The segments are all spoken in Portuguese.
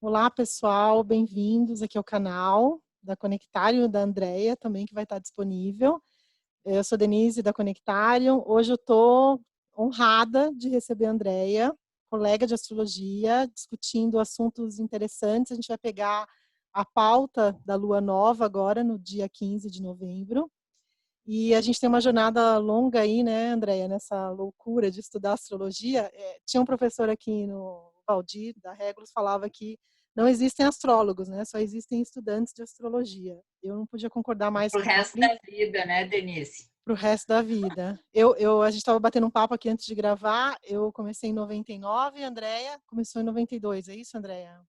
Olá, pessoal, bem-vindos aqui ao canal da Conectarium, da Andrea também, que vai estar disponível. Eu sou Denise, da Conectarium. Hoje eu estou honrada de receber a Andrea, colega de astrologia, discutindo assuntos interessantes. A gente vai pegar a pauta da Lua Nova agora, no dia 15 de novembro. E a gente tem uma jornada longa aí, né, Andrea, nessa loucura de estudar astrologia. Tinha um professor aqui no Valdir, da Regulus, falava que não existem astrólogos, né? Só existem estudantes de astrologia. Eu não podia concordar mais Pro com resto ele da vida, né, Denise? para o resto da vida. A gente estava batendo um papo aqui antes de gravar. Eu comecei em 99, a Andrea começou em 92. É isso, Andrea?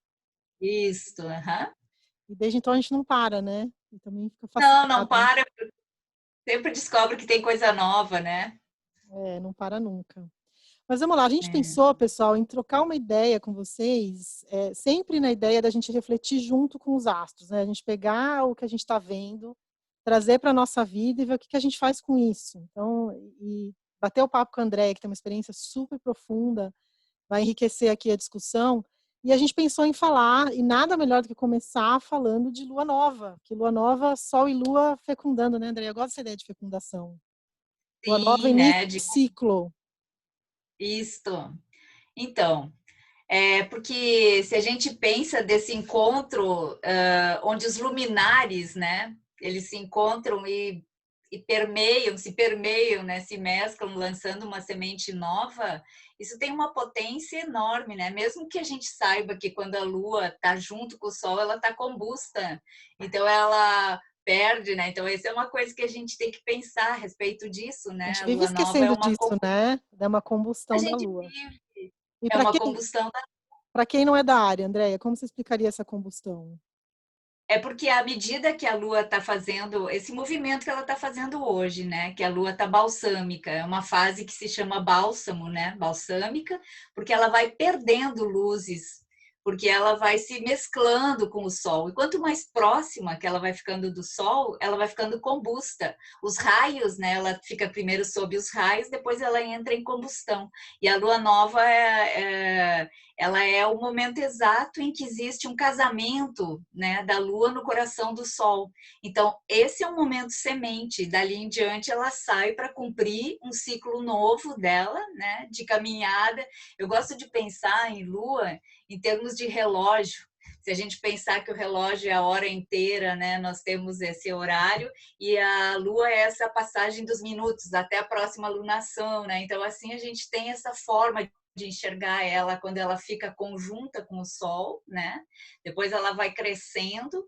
Isso, aham. E desde então a gente não para, né? E também fica Não, não fascinada. para, sempre descobre que tem coisa nova, né? Não para nunca. Mas vamos lá, a gente É. pensou, pessoal, em trocar uma ideia com vocês, sempre na ideia da gente refletir junto com os astros, né? A gente pegar o que a gente está vendo, trazer para a nossa vida e ver o que, que a gente faz com isso. Então, e bater o papo com a Andréia, que tem uma experiência super profunda, vai enriquecer aqui a discussão. E a gente pensou em falar, e nada melhor do que começar falando de lua nova, que lua nova, sol e lua fecundando, né, Andréia? Eu gosto dessa ideia de fecundação. Lua nova, Sim, início né? de ciclo. Isto. Então, porque se a gente pensa desse encontro, onde os luminares, né, eles se encontram e permeiam, né, se mesclam, lançando uma semente nova, isso tem uma potência enorme, né? Mesmo que a gente saiba que quando a Lua está junto com o Sol, ela está combusta, então ela perde, né? Então, essa é uma coisa que a gente tem que pensar a respeito disso, A né? gente A vive Lua Nova é esquecendo uma, disso, né? É uma a combustão da gente Lua. vive, E é uma combustão. para quem não é da área, Andréia, como você explicaria essa combustão? É porque à medida que a Lua está fazendo esse movimento que ela está fazendo hoje, né? Que a Lua está balsâmica, é uma fase que se chama bálsamo, né? Balsâmica, porque ela vai perdendo luzes, porque ela vai se mesclando com o Sol. E quanto mais próxima que ela vai ficando do Sol, ela vai ficando combusta. Os raios, né? Ela fica primeiro sob os raios, depois ela entra em combustão. E a Lua Nova ela é o momento exato em que existe um casamento, né, da Lua no coração do Sol. Então, esse é um momento semente. Dali em diante, ela sai para cumprir um ciclo novo dela, né, de caminhada. Eu gosto de pensar em Lua em termos de relógio. Se a gente pensar que o relógio é a hora inteira, né, nós temos esse horário e a Lua é essa passagem dos minutos até a próxima lunação, né? Então, assim, a gente tem essa forma de enxergar ela quando ela fica conjunta com o Sol, né? Depois ela vai crescendo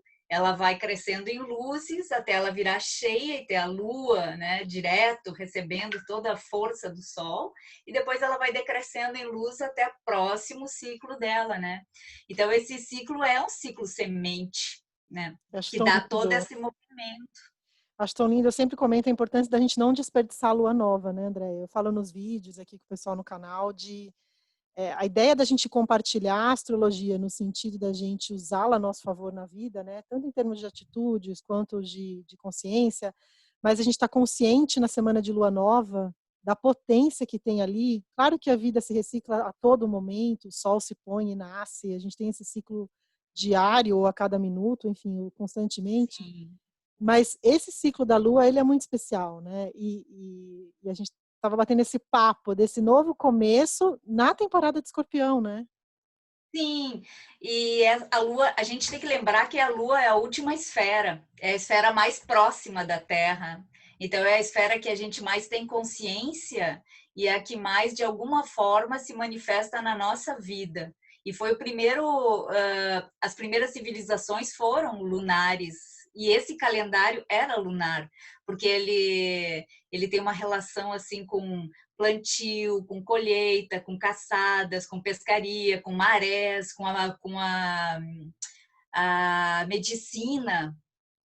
em luzes até ela virar cheia e ter a Lua, né? Direto recebendo toda a força do Sol, e depois ela vai decrescendo em luz até o próximo ciclo dela, né? Então esse ciclo é um ciclo semente, né? Eu acho Que tão dá todo lindo. esse movimento. Acho tão lindo. Eu sempre comento a importância da gente não desperdiçar a lua nova, né, Andréia? Eu falo nos vídeos aqui com o pessoal no canal a ideia da gente compartilhar a astrologia no sentido da gente usá-la a nosso favor na vida, né? Tanto em termos de atitudes quanto de consciência, mas a gente está consciente na semana de lua nova da potência que tem ali. Claro que a vida se recicla a todo momento, o sol se põe e nasce, a gente tem esse ciclo diário ou a cada minuto, enfim, constantemente. Sim. Mas esse ciclo da Lua, ele é muito especial, né? E a gente estava batendo esse papo desse novo começo na temporada de Escorpião, né? Sim, e a Lua, a gente tem que lembrar que a Lua é a última esfera, é a esfera mais próxima da Terra. Então, é a esfera que a gente mais tem consciência e é a que mais, de alguma forma, se manifesta na nossa vida. E foi o primeiro, as primeiras civilizações foram lunares, e esse calendário era lunar, porque ele tem uma relação assim com plantio, com colheita, com caçadas, com pescaria, com marés, a medicina,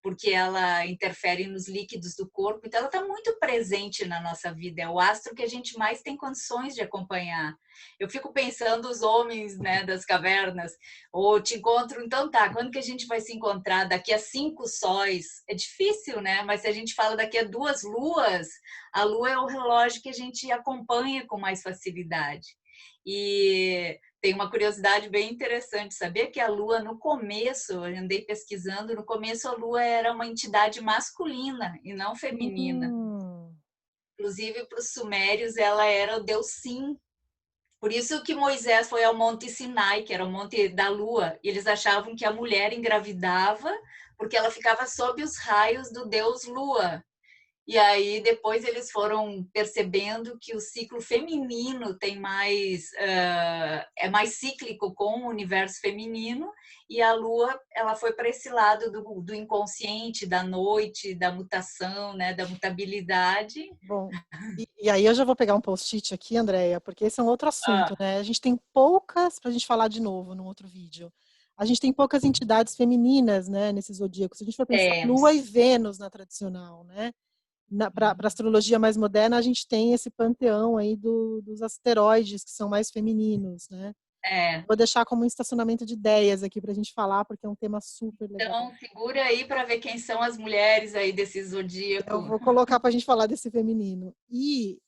porque ela interfere nos líquidos do corpo. Então, ela está muito presente na nossa vida. É o astro que a gente mais tem condições de acompanhar. Eu fico pensando os homens, né, das cavernas, ou te encontro, então tá, quando que a gente vai se encontrar? Daqui a 5 sóis? É difícil, né? Mas se a gente fala daqui a 2 luas, a lua é o relógio que a gente acompanha com mais facilidade. E tem uma curiosidade bem interessante. Sabia que a Lua, no começo, eu andei pesquisando, no começo a Lua era uma entidade masculina e não feminina. Hum. Inclusive, para os sumérios, ela era o deus Sim. Por isso que Moisés foi ao Monte Sinai, que era o Monte da Lua. E eles achavam que a mulher engravidava porque ela ficava sob os raios do deus Lua. E aí depois eles foram percebendo que o ciclo feminino tem mais é mais cíclico com o universo feminino, e a Lua ela foi para esse lado do inconsciente, da noite, da mutação, né, da mutabilidade. Bom, e aí eu já vou pegar um post-it aqui, Andréia, porque esse é um outro assunto, Ah, né? A gente tem poucas, para a gente falar de novo num outro vídeo, a gente tem poucas entidades femininas, né, nesse zodíaco. Se a gente for pensar Lua e temos. Vênus na tradicional, né? Para a astrologia mais moderna, a gente tem esse panteão aí dos asteroides, que são mais femininos, né? É. Vou deixar como um estacionamento de ideias aqui para a gente falar, porque é um tema super legal. Então, segura aí para ver quem são as mulheres aí desse Eu zodíaco. vou colocar para a gente falar desse feminino. E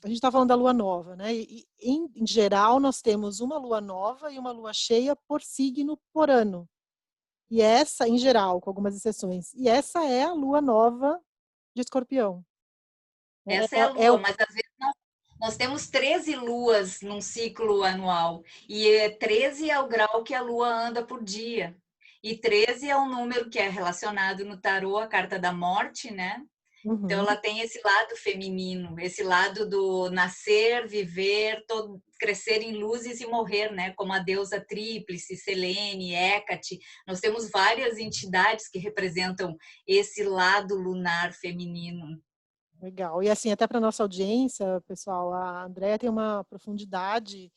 a gente está falando da lua nova, né? E em geral, nós temos uma lua nova e uma lua cheia por signo por ano. E essa, em geral, com algumas exceções, e essa é a lua nova de Escorpião. Essa é a É lua, o, mas às vezes nós temos 13 luas num ciclo anual, e 13 é o grau que a lua anda por dia. E 13 é um número que é relacionado no tarô, a carta da morte, né? Então uhum, ela tem esse lado feminino, esse lado do nascer, viver, todo, crescer em luzes e morrer, né? Como a deusa tríplice, Selene, Hécate. Nós temos várias entidades que representam esse lado lunar feminino. legal. E assim, até para nossa audiência, pessoal, a Andrea tem uma profundidade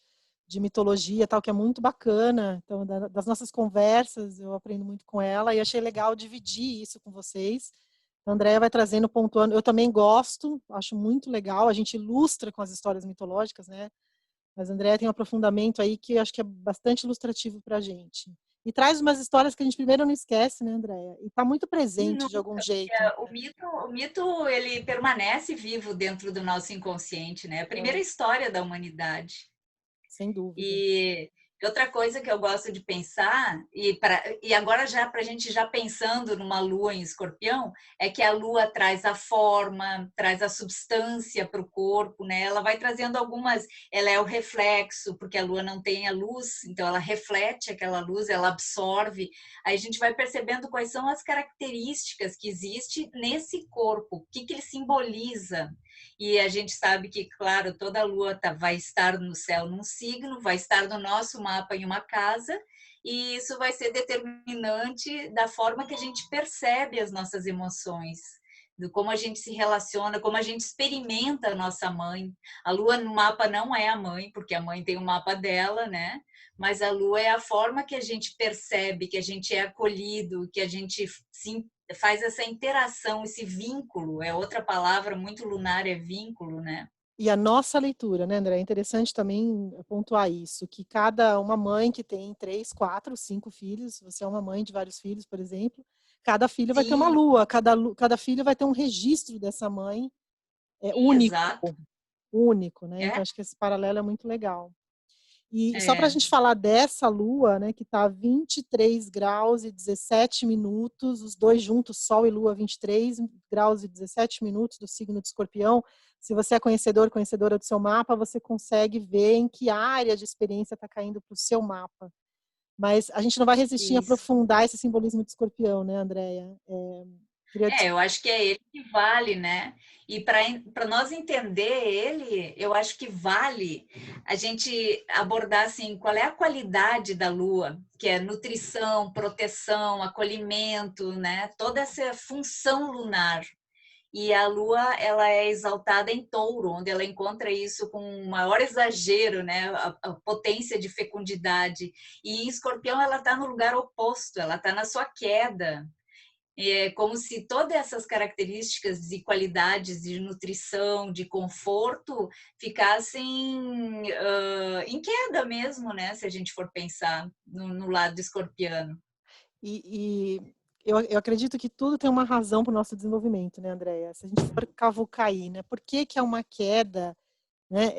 de mitologia tal que é muito bacana. Então, das nossas conversas, eu aprendo muito com ela e achei legal dividir isso com vocês. A Andrea vai trazendo, pontuando. Eu também gosto, acho muito legal. A gente ilustra com as histórias mitológicas, né? Mas a Andrea tem um aprofundamento aí que eu acho que é bastante ilustrativo para a gente. E traz umas histórias que a gente primeiro não esquece, né, Andrea? E está muito presente de algum Nunca, porque jeito. o mito ele permanece vivo dentro do nosso inconsciente, né? A primeira É, história da humanidade. sem dúvida. E outra coisa que eu gosto de pensar, e agora já para a gente já pensando numa lua em escorpião, é que a lua traz a forma, traz a substância para o corpo, né? Ela vai trazendo algumas, ela é o reflexo, porque a lua não tem a luz, então ela reflete aquela luz, ela absorve. Aí a gente vai percebendo quais são as características que existe nesse corpo, o que ele simboliza. E a gente sabe que, claro, toda lua vai estar no céu num signo, vai estar no nosso mapa em uma casa, e isso vai ser determinante da forma que a gente percebe as nossas emoções, do como a gente se relaciona, como a gente experimenta a nossa mãe. A lua no mapa não é a mãe, porque a mãe tem o mapa dela, né? Mas a lua é a forma que a gente percebe, que a gente é acolhido, que a gente se faz essa interação, esse vínculo, é outra palavra muito lunar, é vínculo, né? E a nossa leitura, né, André? É interessante também pontuar isso, que cada uma mãe que tem 3, 4, 5 filhos, você é uma mãe de vários filhos, por exemplo, cada filho vai ter uma Sim, lua, cada filho vai ter um registro dessa mãe sim, único, exato. único, né? Então É, acho que esse paralelo é muito legal. E só para a é. gente falar dessa lua, né, que está a 23 graus e 17 minutos, os dois juntos, Sol e Lua, 23 graus e 17 minutos do signo de Escorpião. Se você é conhecedor, conhecedora do seu mapa, você consegue ver em que área de experiência está caindo para o seu mapa. Mas a gente não vai resistir a Isso. aprofundar esse simbolismo de Escorpião, né, Andréia? Queria... Eu acho que é ele que vale, né? E para nós entender ele, eu acho que vale a gente abordar assim, qual é a qualidade da lua, que é nutrição, proteção, acolhimento, né? Toda essa função lunar. E a lua, ela é exaltada em touro, onde ela encontra isso com um maior exagero, né? A potência de fecundidade. E em escorpião, ela está no lugar oposto, ela está na sua queda. É como se todas essas características de qualidades de nutrição, de conforto, ficassem em queda mesmo, né? Se a gente for pensar no lado escorpiano. Eu acredito que tudo tem uma razão para o nosso desenvolvimento, né, Andréia? Se a gente for cavucar aí, né? Por que que é uma queda né?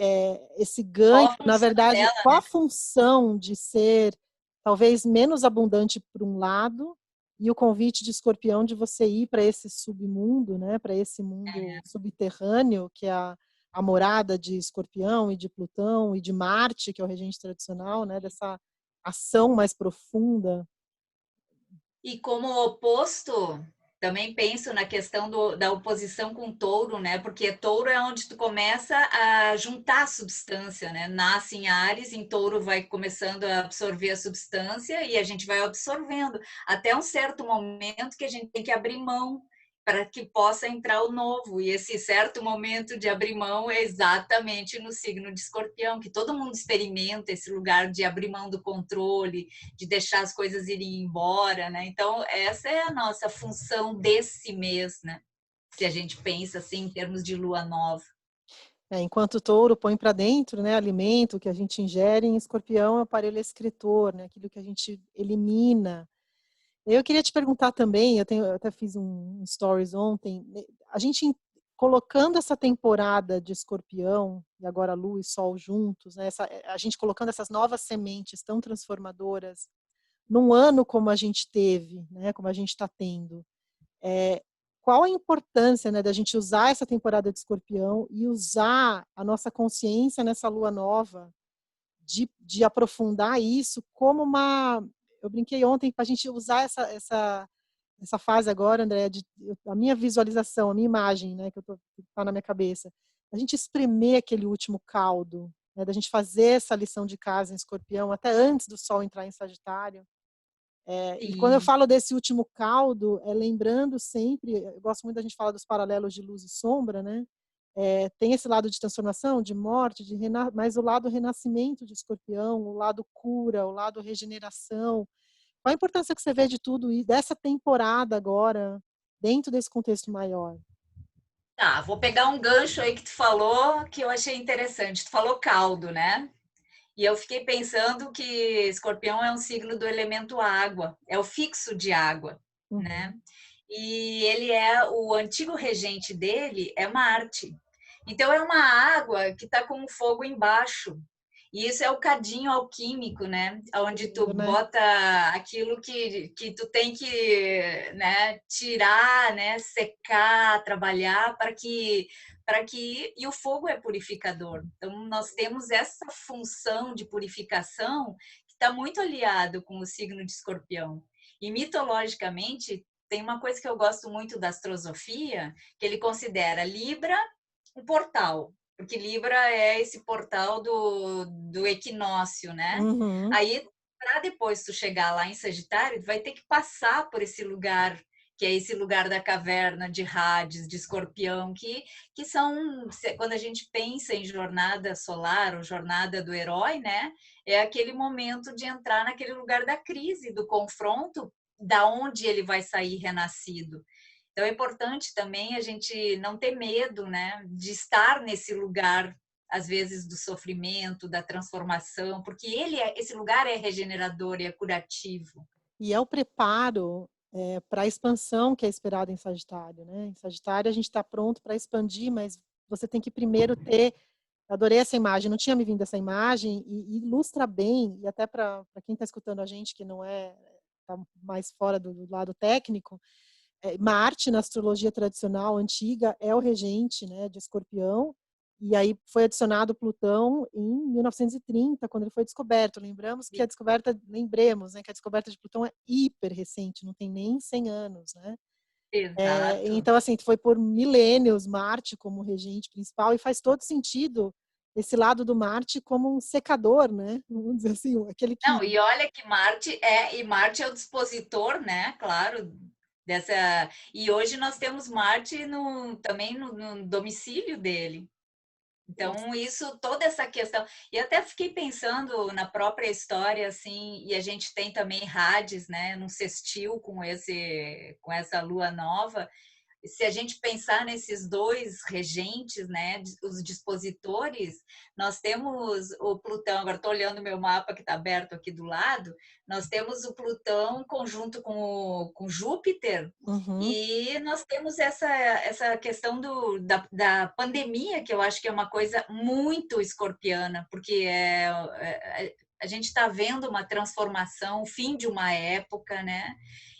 Esse ganho, Qual a na função verdade, dela, qual né? a função de ser talvez menos abundante por um lado e o convite de Escorpião de você ir para esse submundo, né? Para esse mundo subterrâneo que é a morada de Escorpião e de Plutão e de Marte, que é o regente tradicional, né? Dessa ação mais profunda. E como oposto, também penso na questão da oposição com touro, né? Porque touro é onde tu começa a juntar a substância, né? Nasce em Áries, em touro vai começando a absorver a substância e a gente vai absorvendo até um certo momento que a gente tem que abrir mão para que possa entrar o novo. E esse certo momento de abrir mão é exatamente no signo de Escorpião, que todo mundo experimenta esse lugar de abrir mão do controle, de deixar as coisas irem embora, né? Então, essa é a nossa função desse mês, né? Se a gente pensa assim em termos de lua nova. Enquanto o touro põe para dentro, né, alimento que a gente ingere, em Escorpião é o aparelho excretor, né, aquilo que a gente elimina. Eu queria te perguntar também, eu até fiz um stories ontem, né, a gente colocando essa temporada de Escorpião, e agora Lua e Sol juntos, né, a gente colocando essas novas sementes tão transformadoras, num ano como a gente teve, né, como a gente está tendo, qual a importância, né, da gente usar essa temporada de Escorpião e usar a nossa consciência nessa lua nova, de aprofundar isso como uma... Eu brinquei ontem para a gente usar essa fase agora, André, a minha visualização, a minha imagem, né, que está na minha cabeça, a gente espremer aquele último caldo, né, da gente fazer essa lição de casa em Escorpião, até antes do Sol entrar em Sagitário. E quando eu Sim. falo desse último caldo, lembrando sempre, eu gosto muito da gente falar dos paralelos de luz e sombra, né? Tem esse lado de transformação, de morte, mas o lado renascimento de Escorpião, o lado cura, o lado regeneração. Qual a importância que você vê de tudo e dessa temporada agora, dentro desse contexto maior? Tá, vou pegar um gancho aí que tu falou que eu achei interessante. Tu falou caldo, né? E eu fiquei pensando que Escorpião é um signo do elemento água, é o fixo de água, né? Uhum. E ele é o antigo regente dele é Marte. Então é uma água que está com o fogo embaixo. E isso é o cadinho alquímico, né? Que Onde tu lindo, né? bota aquilo que tu tem que, né, tirar, né, secar, trabalhar para que e o fogo é purificador. Então nós temos essa função de purificação que está muito aliado com o signo de Escorpião. E mitologicamente tem uma coisa que eu gosto muito da astrosofia, que ele considera Libra um portal, porque Libra é esse portal do equinócio, né? Uhum. Aí, para depois tu chegar lá em Sagitário, tu vai ter que passar por esse lugar, que é esse lugar da caverna de Hades, de Escorpião, que são, quando a gente pensa em jornada solar ou jornada do herói, né? É aquele momento de entrar naquele lugar da crise, do confronto, da onde ele vai sair renascido. Então é importante também a gente não ter medo, né, de estar nesse lugar, às vezes do sofrimento, da transformação, porque esse lugar é regenerador e é curativo. E é o preparo para a expansão que é esperada em Sagitário, né? Em Sagitário a gente está pronto para expandir, mas você tem que primeiro ter... Adorei essa imagem, não tinha me vindo essa imagem e ilustra bem, e até para quem está escutando a gente que não tá mais fora do lado técnico, Marte na astrologia tradicional antiga é o regente, né, de Escorpião, e aí foi adicionado Plutão em 1930, quando ele foi descoberto. Lembremos que a descoberta, lembremos, né, que a descoberta de Plutão é hiper recente, não tem nem 100 anos, né? Exato. Então, assim, foi por milênios Marte como regente principal, e faz todo sentido esse lado do Marte como um secador, né? Vamos dizer assim, aquele que... Não, e olha que Marte é o dispositor, né? Claro, dessa. E hoje nós temos Marte também no domicílio dele. Então, isso, toda essa questão. E até fiquei pensando na própria história, assim, e a gente tem também Hades, né, num sextil com essa lua nova. se a gente pensar nesses dois regentes, né, os dispositores, nós temos o Plutão, agora estou olhando o meu mapa que está aberto aqui do lado, nós temos o Plutão conjunto com Júpiter, Uhum. e nós temos essa questão da pandemia, que eu acho que é uma coisa muito escorpiana, porque a gente está vendo uma transformação, o fim de uma época, né?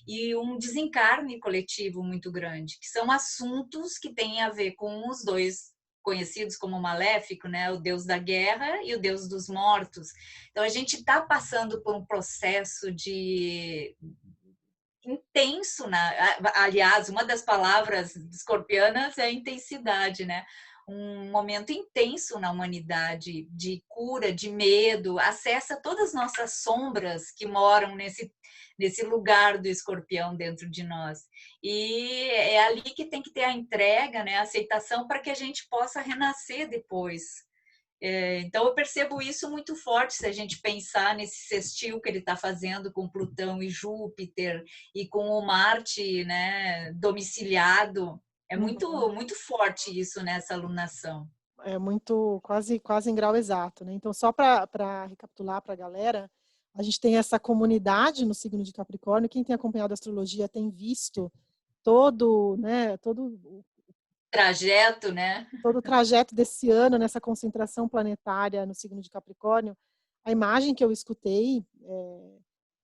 E um desencarne coletivo muito grande, que são assuntos que têm a ver com os dois conhecidos como maléfico, né? O deus da guerra e o deus dos mortos. Então a gente está passando por um processo de intenso, né? Aliás, uma das palavras escorpianas é intensidade, né? Um momento intenso na humanidade, de cura, de medo, acessa todas as nossas sombras que moram nesse lugar do escorpião dentro de nós. E é ali que tem que ter a entrega, né? A aceitação para que a gente possa renascer depois. Então, eu percebo isso muito forte se a gente pensar nesse sextil que ele está fazendo com Plutão e Júpiter e com o Marte, né, domiciliado. É muito, Uhum. muito forte isso nessa alunação. É muito, quase em grau exato, né? Então, só para recapitular para a galera, a gente tem essa comunidade no signo de Capricórnio. Quem tem acompanhado a astrologia tem visto todo, né, Trajeto, né? todo o trajeto desse ano nessa concentração planetária no signo de Capricórnio. A imagem que eu escutei,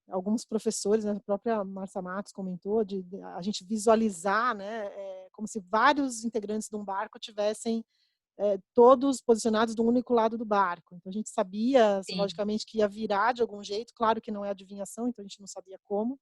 alguns professores, né, a própria Marcia Matos comentou, de a gente visualizar, né, como se vários integrantes de um barco tivessem todos posicionados do único lado do barco. Então a gente sabia, Sim, logicamente, que ia virar de algum jeito, claro que não é adivinhação, então a gente não sabia como.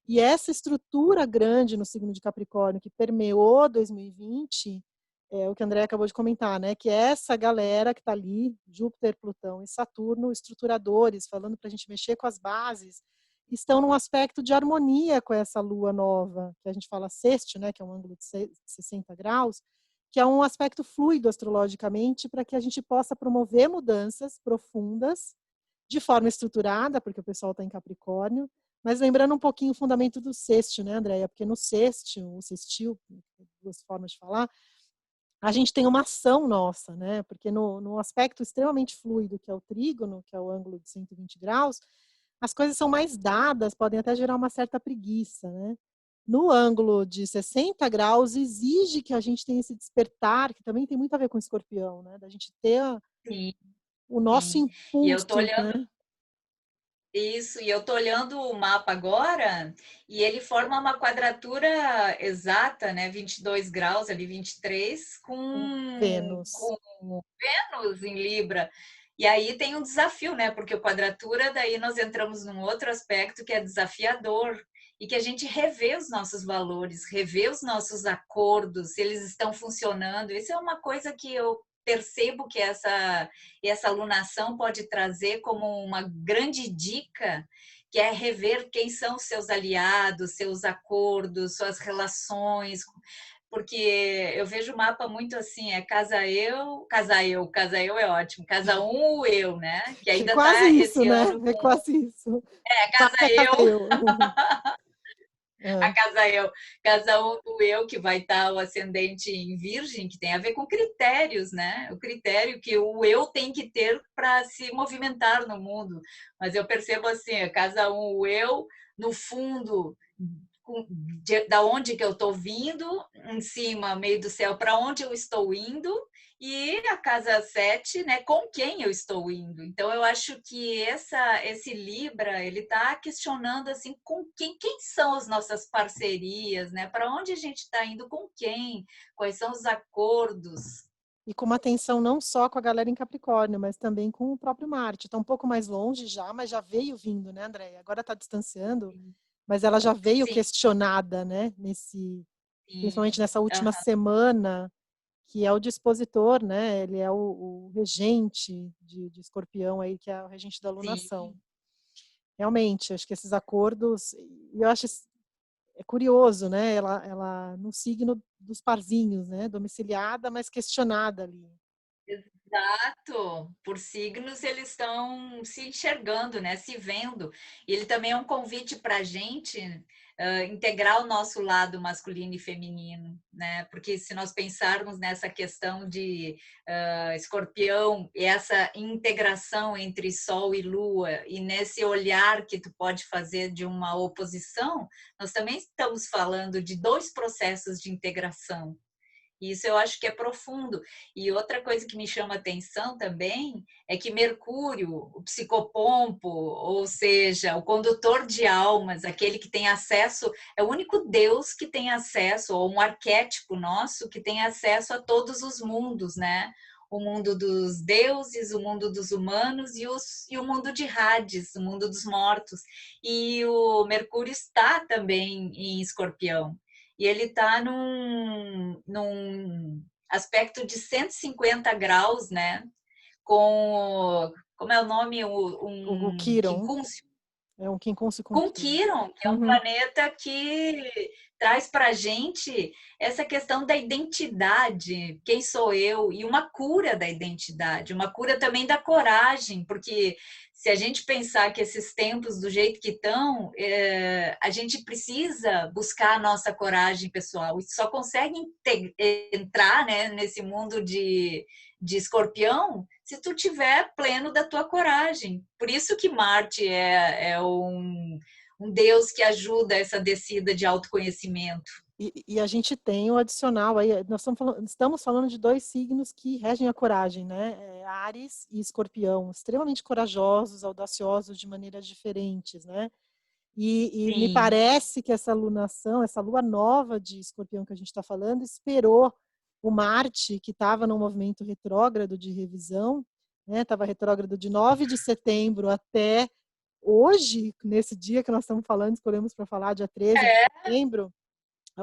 E essa estrutura grande no signo de Capricórnio que permeou 2020, é o que a André acabou de comentar, né? Que é essa galera que está ali, Júpiter, Plutão e Saturno, estruturadores, falando para a gente mexer com as bases, estão num aspecto de harmonia com essa lua nova, que a gente fala sextil, né? Que é um ângulo de 60 graus, que é um aspecto fluido astrologicamente para que a gente possa promover mudanças profundas de forma estruturada, porque o pessoal está em Capricórnio, mas lembrando um pouquinho o fundamento do sextil, né, Andréia? Porque no sextil, o sextil, duas formas de falar, a gente tem uma ação nossa, né? Porque no aspecto extremamente fluido, que é o trígono, que é o ângulo de 120 graus, as coisas são mais dadas, podem até gerar uma certa preguiça, né? No ângulo de 60 graus, exige que a gente tenha esse despertar, que também tem muito a ver com o escorpião, né? Da gente ter sim, o nosso sim. E eu tô impulso, olhando né? isso, e eu estou olhando o mapa agora, e ele forma uma quadratura exata, né? 22 graus, ali 23, Vênus. com Vênus em Libra. E aí tem um desafio, né? Porque o quadratura, daí nós entramos num outro aspecto que é desafiador, e que a gente revê os nossos valores, revê os nossos acordos, se eles estão funcionando. Isso é uma coisa que eu percebo que essa alunação pode trazer como uma grande dica, que é rever quem são os seus aliados, seus acordos, suas relações, porque eu vejo o mapa muito assim, é casa eu é ótimo, casa um, o eu, né? Que É ainda quase tá isso, esse né? ano É com quase isso. casa Quase a casa eu, eu. a É. casa um do eu, que vai estar o ascendente em Virgem, que tem a ver com critérios, né? O critério que o eu tem que ter para se movimentar no mundo. Mas eu percebo assim, a casa um, o eu, no fundo, da onde que eu estou vindo, em cima, meio do céu, para onde eu estou indo, e a casa 7, né, com quem eu estou indo. Então eu acho que esse Libra, ele está questionando assim, com quem são as nossas parcerias, né? Para onde a gente está indo, com quem? Quais são os acordos? E com uma tensão não só com a galera em Capricórnio, mas também com o próprio Marte. Está um pouco mais longe já, mas já veio vindo, né, Andréia? Agora está distanciando, mas ela já veio Sim, questionada, né? sim. Principalmente nessa última Uhum, semana, que é o dispositor, né? Ele é o regente de Escorpião aí, que é o regente da alunação. sim. Realmente, acho que esses acordos, e eu acho é curioso, né? Ela no signo dos parzinhos, né? Domiciliada, mas questionada ali. Exato. Por signos, eles estão se enxergando, né? Se vendo. E ele também é um convite para a gente integrar o nosso lado masculino e feminino, né? Porque se nós pensarmos nessa questão de escorpião, e essa integração entre Sol e Lua, e nesse olhar que tu pode fazer de uma oposição, nós também estamos falando de dois processos de integração. Isso eu acho que é profundo. E outra coisa que me chama atenção também é que Mercúrio, o psicopompo, ou seja, o condutor de almas, aquele que tem acesso, é o único Deus que tem acesso, ou um arquétipo nosso que tem acesso a todos os mundos, né? O mundo dos deuses, o mundo dos humanos e o mundo de Hades, o mundo dos mortos. E o Mercúrio está também em Escorpião. E ele está num aspecto de 150 graus, né? Com, como é o nome? O Um Quiron, quincúncio. é um quincúncio com Com Quiron. Quiron, que é um Uhum. planeta que traz para a gente essa questão da identidade, quem sou eu, e uma cura da identidade, uma cura também da coragem, porque se a gente pensar que esses tempos do jeito que estão, a gente precisa buscar a nossa coragem pessoal, e só consegue entrar, né, nesse mundo de escorpião se tu tiver pleno da tua coragem. Por isso que Marte é um Deus que ajuda essa descida de autoconhecimento. E a gente tem o adicional aí, nós estamos falando de dois signos que regem a coragem, né? Áries e Escorpião, extremamente corajosos, audaciosos de maneiras diferentes, né? E me Sim. parece que essa lunação, essa lua nova de Escorpião que a gente está falando, esperou o Marte, que estava num movimento retrógrado de revisão, né? Estava retrógrado de 9 de setembro até hoje, nesse dia que nós estamos falando, escolhemos para falar, dia 13 de setembro,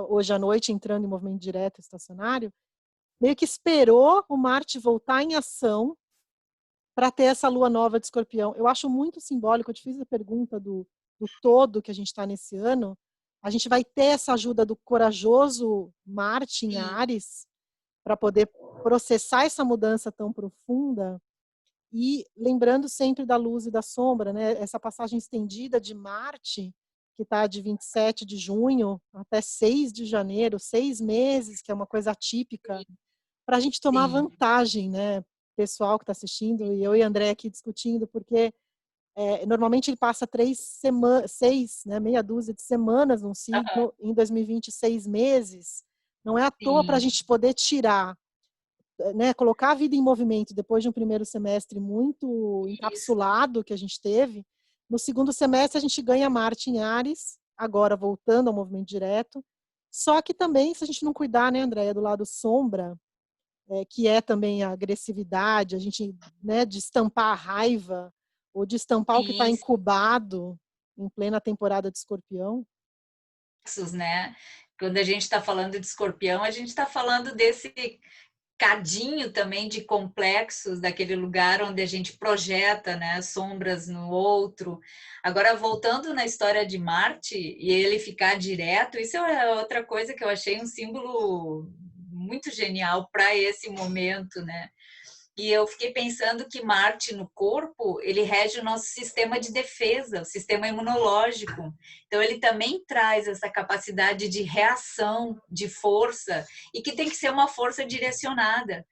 hoje à noite, entrando em movimento direto estacionário, meio que esperou o Marte voltar em ação para ter essa lua nova de Escorpião. Eu acho muito simbólico, eu te fiz a pergunta do todo que a gente está nesse ano, a gente vai ter essa ajuda do corajoso Marte em Sim. Áries para poder processar essa mudança tão profunda e lembrando sempre da luz e da sombra, né? Essa passagem estendida de Marte, que está de 27 de junho até 6 de janeiro, 6 meses, que é uma coisa atípica, para a gente tomar Sim. vantagem, né? Pessoal que está assistindo, e eu e André aqui discutindo, porque normalmente ele passa 3 semanas, 6, né, meia dúzia de semanas num Uhum. signo, em 2020, 6 meses. Não é à toa para a Sim. gente poder tirar, né, colocar a vida em movimento depois de um primeiro semestre muito Isso. encapsulado que a gente teve. No segundo semestre a gente ganha Marte em Áries, agora voltando ao movimento direto. Só que também, se a gente não cuidar, né, Andréia, do lado sombra, que é também a agressividade, a gente, né, de estampar a raiva, ou de estampar o que está Sim. incubado em plena temporada de Escorpião. Né? Quando a gente está falando de escorpião, a gente está falando desse cadinho também de complexos daquele lugar onde a gente projeta, né, sombras no outro. Agora, voltando na história de Marte e ele ficar direto, isso é outra coisa que eu achei um símbolo muito genial para esse momento, né? E eu fiquei pensando que Marte no corpo, ele rege o nosso sistema de defesa, o sistema imunológico. Então ele também traz essa capacidade de reação, de força, e que tem que ser uma força direcionada.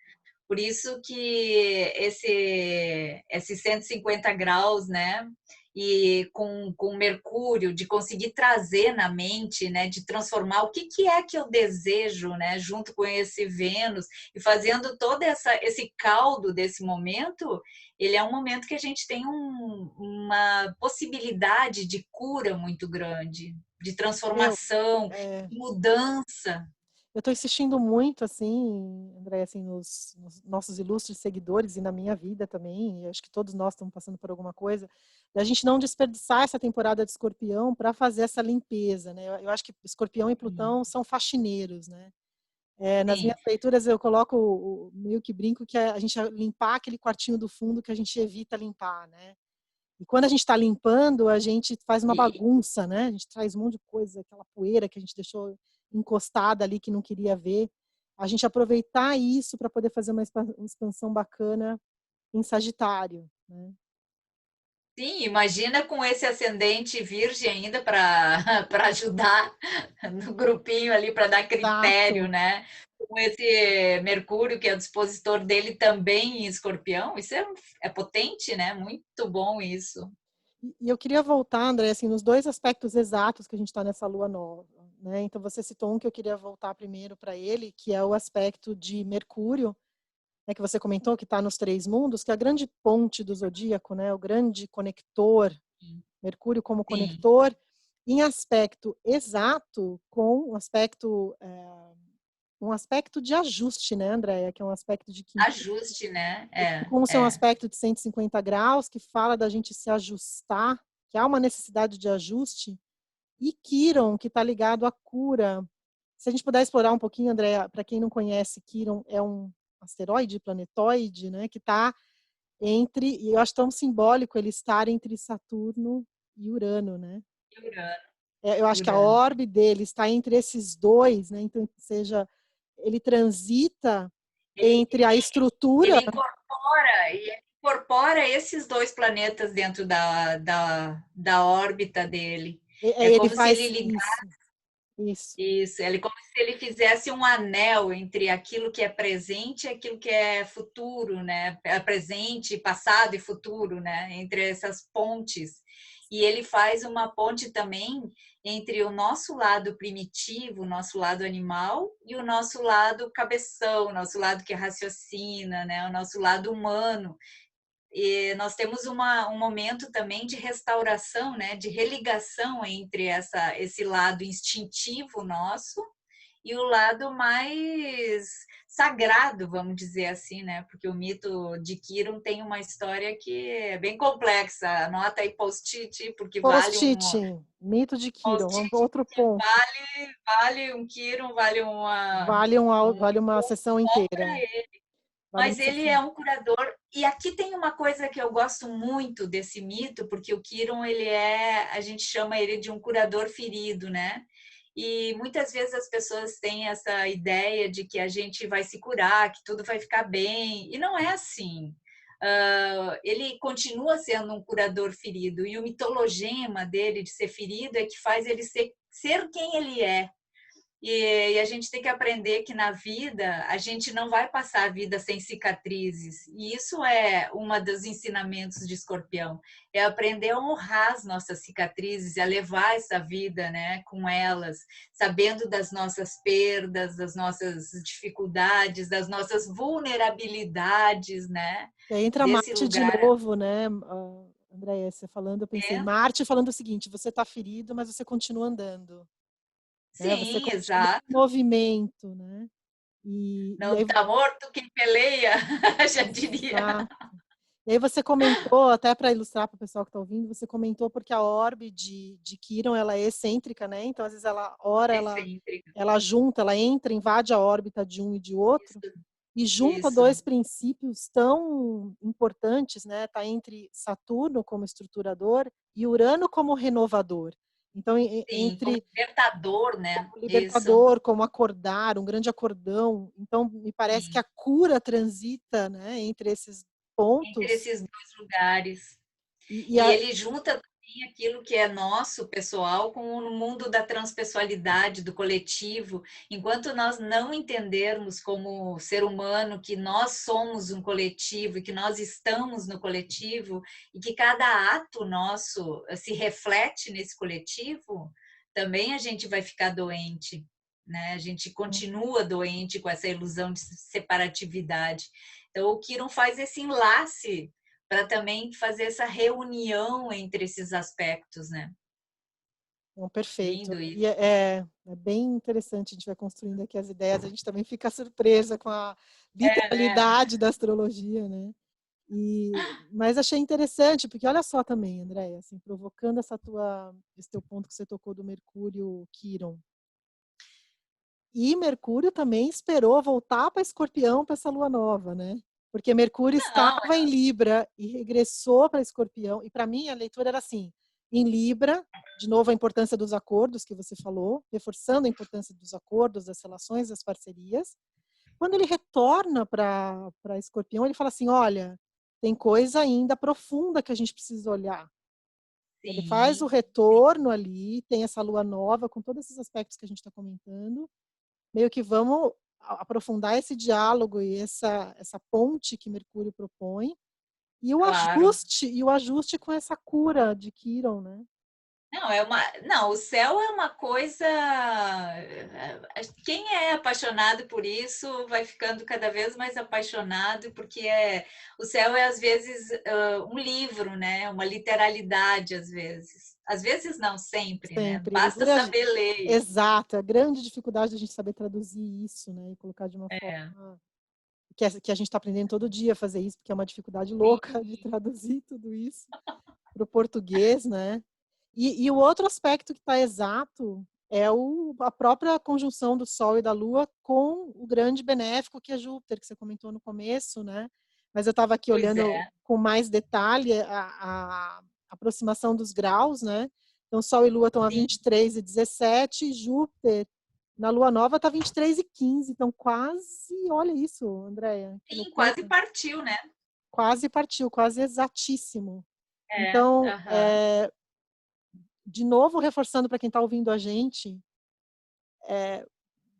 Por isso que esse 150 graus, né? E com Mercúrio, de conseguir trazer na mente, né? De transformar o que é que eu desejo, né? Junto com esse Vênus, e fazendo todo esse caldo desse momento, ele é um momento que a gente tem uma possibilidade de cura muito grande, de Meu, transformação, de mudança. eu estou insistindo muito, assim, André, assim, nos nossos ilustres seguidores e na minha vida também, e acho que todos nós estamos passando por alguma coisa, da gente não desperdiçar essa temporada de Escorpião para fazer essa limpeza, né? Eu acho que Escorpião e Plutão são faxineiros, né? Nas Sim, minhas leituras eu coloco meio que brinco que a gente limpar aquele quartinho do fundo que a gente evita limpar, né? E quando a gente está limpando, a gente faz uma e, bagunça, né? A gente traz um monte de coisa, aquela poeira que a gente deixou encostada ali que não queria ver. a gente aproveitar isso para poder fazer uma expansão bacana em Sagitário, né? Sim, imagina com esse ascendente virgem ainda para para ajudar no grupinho ali, para dar critério, Exato. né? Com esse Mercúrio, que é o dispositor dele também em Escorpião, isso é potente, né? Muito bom isso. E eu queria voltar, André, assim, nos dois aspectos exatos que a gente está nessa lua nova, né? Então, você citou um que eu queria voltar primeiro para ele, que é o aspecto de Mercúrio, né, que você comentou, que está nos três mundos, que é a grande ponte do zodíaco, né? O grande conector, Mercúrio como Sim, conector, em aspecto exato com um aspecto de ajuste, né, Andréia? Que é um aspecto de que ajuste, né? com o seu É. aspecto de 150 graus, que fala da gente se ajustar, que há uma necessidade de ajuste, e Quiron, que está ligado à cura. Se a gente puder explorar um pouquinho, Andréia, para quem não conhece, Quiron é um asteroide, planetoide, né, que está entre, e eu acho tão simbólico ele estar entre Saturno e Urano, né? Urano, Eu acho que a Urano. órbita dele está entre esses dois, né? Então, seja, ele transita Ele, entre a estrutura, ele incorpora esses dois planetas dentro da órbita dele. É ele como se ele faz ligasse isso. isso, ele como se ele fizesse um anel entre aquilo que é presente e aquilo que é futuro, né? É presente, passado e futuro, né? Entre essas pontes. E ele faz uma ponte também entre o nosso lado primitivo, o nosso lado animal, e o nosso lado cabeção, o nosso lado que raciocina, né? O nosso lado humano. E nós temos um momento também de restauração, né, de religação entre esse lado instintivo nosso e o lado mais sagrado, vamos dizer assim, né? Porque o mito de Quiron tem uma história que é bem complexa. Anota aí post-it, porque vale um Post-it, mito de Quiron, post-it, outro ponto. vale um Quiron, vale Vale uma sessão inteira. Vale uma mas ele é sessão. um curador. E aqui tem uma coisa que eu gosto muito desse mito, porque o Quiron, a gente chama ele de um curador ferido, né? E muitas vezes as pessoas têm essa ideia de que a gente vai se curar, que tudo vai ficar bem. E não é assim. Ele continua sendo um curador ferido. E o mitologema dele de ser ferido é que faz ele ser quem ele é. E a gente tem que aprender que na vida a gente não vai passar a vida sem cicatrizes. E isso é um dos ensinamentos de Escorpião, é aprender a honrar as nossas cicatrizes e a levar essa vida, né, com elas, sabendo das nossas perdas, das nossas dificuldades, das nossas vulnerabilidades, né, E aí entra desse Marte de lugar. novo, né, Andréia, você falando, eu pensei, É, Marte falando o seguinte, você está ferido, mas você continua andando, né? Você sim, continua em exato. movimento, né? E Não aí, está morto quem peleia, já diria. exato. E aí você comentou, até para ilustrar para o pessoal que está ouvindo, você comentou porque a orbe de Quiron, ela é excêntrica, né? Então, às vezes, Excêntrica. ela junta, ela entra, invade a órbita de um e de outro, Isso, e junta isso. dois princípios tão importantes, né? Tá entre Saturno como estruturador e Urano como renovador. Então, Sim, como entre libertador, né? como Isso. libertador, como acordar, um grande acordão. Então, me parece que Sim. a cura transita, né, entre esses Entre pontos. esses dois lugares. E E a, ele junta também aquilo que é nosso, pessoal, com o mundo da transpessoalidade, do coletivo. Enquanto nós não entendermos como ser humano que nós somos um coletivo e que nós estamos no coletivo e que cada ato nosso se reflete nesse coletivo, também a gente vai ficar doente. Né? A gente continua doente com essa ilusão de separatividade. Então, o Kiron faz esse enlace para também fazer essa reunião entre esses aspectos, né? Não, perfeito. Lindo E isso. é bem interessante, a gente vai construindo aqui as ideias, a gente também fica surpresa com a É, né? literalidade da astrologia, né? Mas achei interessante, porque olha só também, Andréia, assim, provocando esse teu ponto que você tocou do Mercúrio Quiron. E Mercúrio também esperou voltar para Escorpião para essa lua nova, né? Porque Mercúrio Não, estava em Libra e regressou para Escorpião. E para mim a leitura era assim: em Libra, de novo a importância dos acordos que você falou, reforçando a importância dos acordos, das relações, das parcerias. Quando ele retorna para Escorpião, ele fala assim: olha, tem coisa ainda profunda que a gente precisa olhar. Ele faz o Sim, retorno ali, tem essa lua nova com todos esses aspectos que a gente está comentando, meio que vamos aprofundar esse diálogo e essa ponte que Mercúrio propõe, claro. e o ajuste com essa cura de Quiron, né? Não, o céu é uma coisa. Quem é apaixonado por isso vai ficando cada vez mais apaixonado, porque o céu é às vezes um livro, né? Uma literalidade às vezes. Às vezes não, sempre, né? Sempre. Basta saber ler. Exato, a grande dificuldade da gente saber traduzir isso, né? E colocar de uma É, forma que a gente está aprendendo todo dia a fazer isso, porque é uma dificuldade sim, louca de traduzir tudo isso para o português, né? E o outro aspecto que está exato é a própria conjunção do Sol e da Lua com o grande benéfico que é Júpiter, que você comentou no começo, né? Mas eu estava aqui pois olhando é. com mais detalhe a aproximação dos graus, né? Então, Sol e Lua estão a Sim, 23 e 17, e Júpiter na Lua Nova está 23 e 15, então quase, olha isso, Andréia, que sim, loucura. quase partiu, né? Quase partiu, quase exatíssimo. É, Então, aham. de novo, reforçando para quem está ouvindo a gente,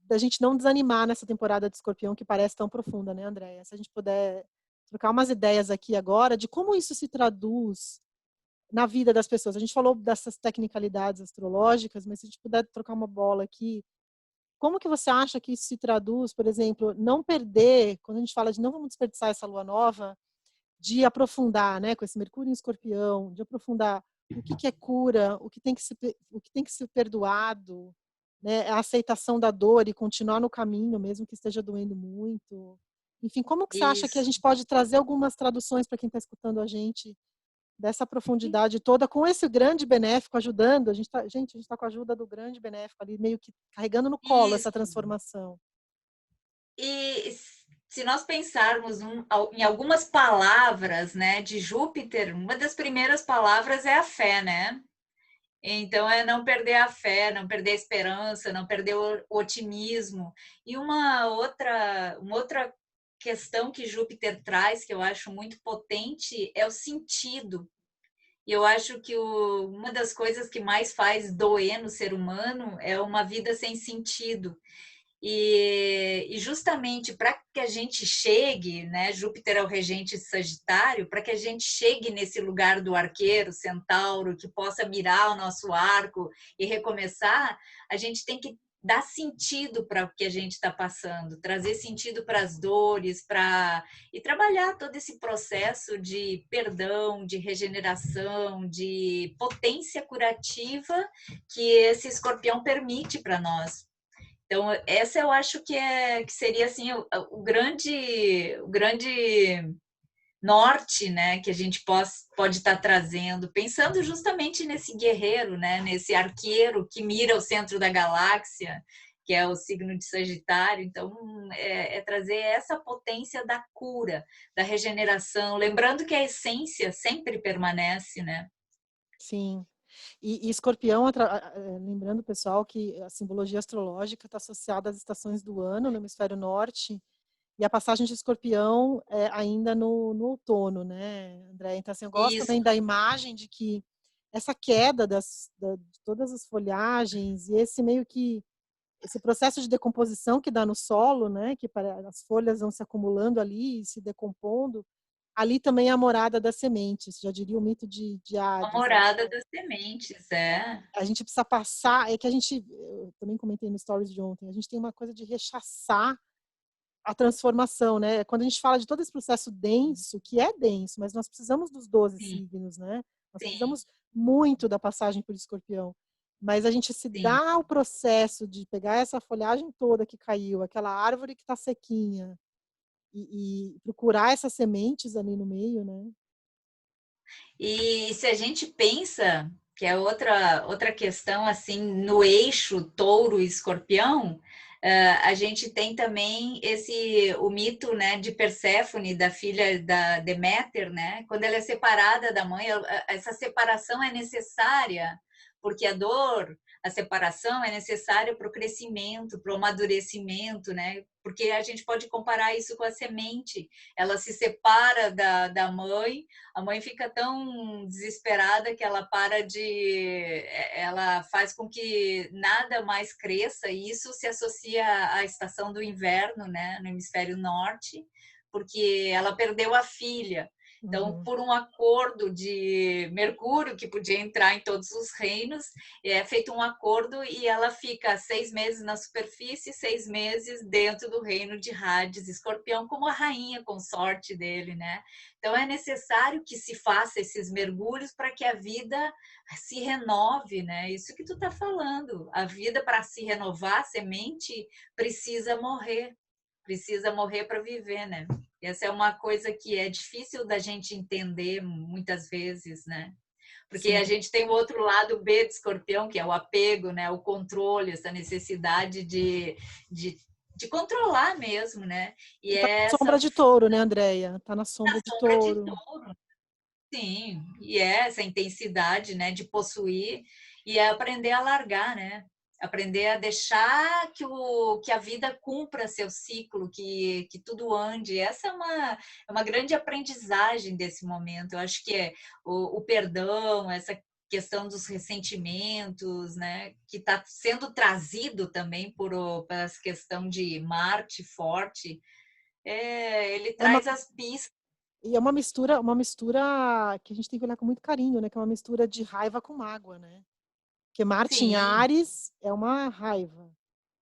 da gente não desanimar nessa temporada de Escorpião que parece tão profunda, né, Andréia? Se a gente puder trocar umas ideias aqui agora de como isso se traduz na vida das pessoas. A gente falou dessas tecnicalidades astrológicas, mas se a gente puder trocar uma bola aqui, como que você acha que isso se traduz, por exemplo, não perder, quando a gente fala de não vamos desperdiçar essa lua nova, de aprofundar, né, com esse Mercúrio em Escorpião, de aprofundar o que é cura, o que tem que ser perdoado, né, a aceitação da dor e continuar no caminho, mesmo que esteja doendo muito. Enfim, como que você acha que a Isso. gente pode trazer algumas traduções para quem está escutando a gente dessa profundidade toda, com esse grande benéfico ajudando? A gente tá com a ajuda do grande benéfico ali, meio que carregando no colo essa Isso. transformação. E se nós pensarmos em algumas palavras, né, de Júpiter, uma das primeiras palavras é a fé, né? Então é não perder a fé, não perder a esperança, não perder o otimismo. E uma outra questão que Júpiter traz, que eu acho muito potente, é o sentido. E eu acho que uma das coisas que mais faz doer no ser humano é uma vida sem sentido. E justamente para que a gente chegue, né? Júpiter é o regente de Sagitário, para que a gente chegue nesse lugar do arqueiro, centauro, que possa mirar o nosso arco e recomeçar, a gente tem que dar sentido para o que a gente está passando, trazer sentido para as dores, e trabalhar todo esse processo de perdão, de regeneração, de potência curativa que esse escorpião permite para nós. Então, essa eu acho que seria assim o grande norte, né, que a gente pode estar trazendo, pensando justamente nesse guerreiro, né, nesse arqueiro que mira o centro da galáxia, que é o signo de Sagitário. Então, trazer essa potência da cura, da regeneração, lembrando que a essência sempre permanece, né? Sim. E Escorpião, lembrando, pessoal, que a simbologia astrológica está associada às estações do ano no hemisfério norte, e a passagem de Escorpião é ainda no outono, né, André? Então, assim, eu gosto Isso, também da imagem de que essa queda de todas as folhagens e esse meio que esse processo de decomposição que dá no solo, né, que as folhas vão se acumulando ali e se decompondo, ali também é a morada das sementes, já diria o mito de a Hades, né? morada das sementes, é. A gente precisa passar, é que eu também comentei no stories de ontem, a gente tem uma coisa de rechaçar a transformação, né? Quando a gente fala de todo esse processo denso, que é denso, mas nós precisamos dos 12 Sim, signos, né? Nós sim, precisamos muito da passagem por Escorpião. Mas a gente se sim. dá o processo de pegar essa folhagem toda que caiu, aquela árvore que está sequinha, e procurar essas sementes ali no meio, né? E se a gente pensa, que é outra questão, assim, no eixo touro e escorpião, a gente tem também o mito, né, de Perséfone, da filha da Deméter, né? Quando ela é separada da mãe, essa separação é necessária, porque a dor, a separação é necessária para o crescimento, para o amadurecimento, né? Porque a gente pode comparar isso com a semente. Ela se separa da mãe, a mãe fica tão desesperada que ela faz com que nada mais cresça, e isso se associa à estação do inverno, né, no hemisfério norte, porque ela perdeu a filha. Então, Uhum. por um acordo de Mercúrio, que podia entrar em todos os reinos, é feito um acordo e ela fica 6 meses na superfície, 6 meses dentro do reino de Hades, Escorpião, como a rainha consorte dele, né? Então, é necessário que se faça esses mergulhos para que a vida se renove, né? Isso que tu está falando. A vida, para se renovar, a semente precisa morrer para viver, né? Essa é uma coisa que é difícil da gente entender muitas vezes, né? Porque Sim. a gente tem o outro lado B de Escorpião, que é o apego, né? O controle, essa necessidade de, de controlar mesmo, né? E Que tá é na essa sombra de touro, né, Andréia? Tá na sombra de sombra de touro. touro. Sim, e é essa intensidade, né, de possuir e é aprender a largar, né? Aprender a deixar que a vida cumpra seu ciclo, que tudo ande. Essa é uma grande aprendizagem desse momento. Eu acho que é o perdão, essa questão dos ressentimentos, né, que está sendo trazido também por essa questão de Marte forte. Ele É uma, traz as pistas. e é uma mistura que a gente tem que olhar com muito carinho, né? Que é uma mistura de raiva com mágoa, né? Porque Marte em Sim, Áries é uma raiva.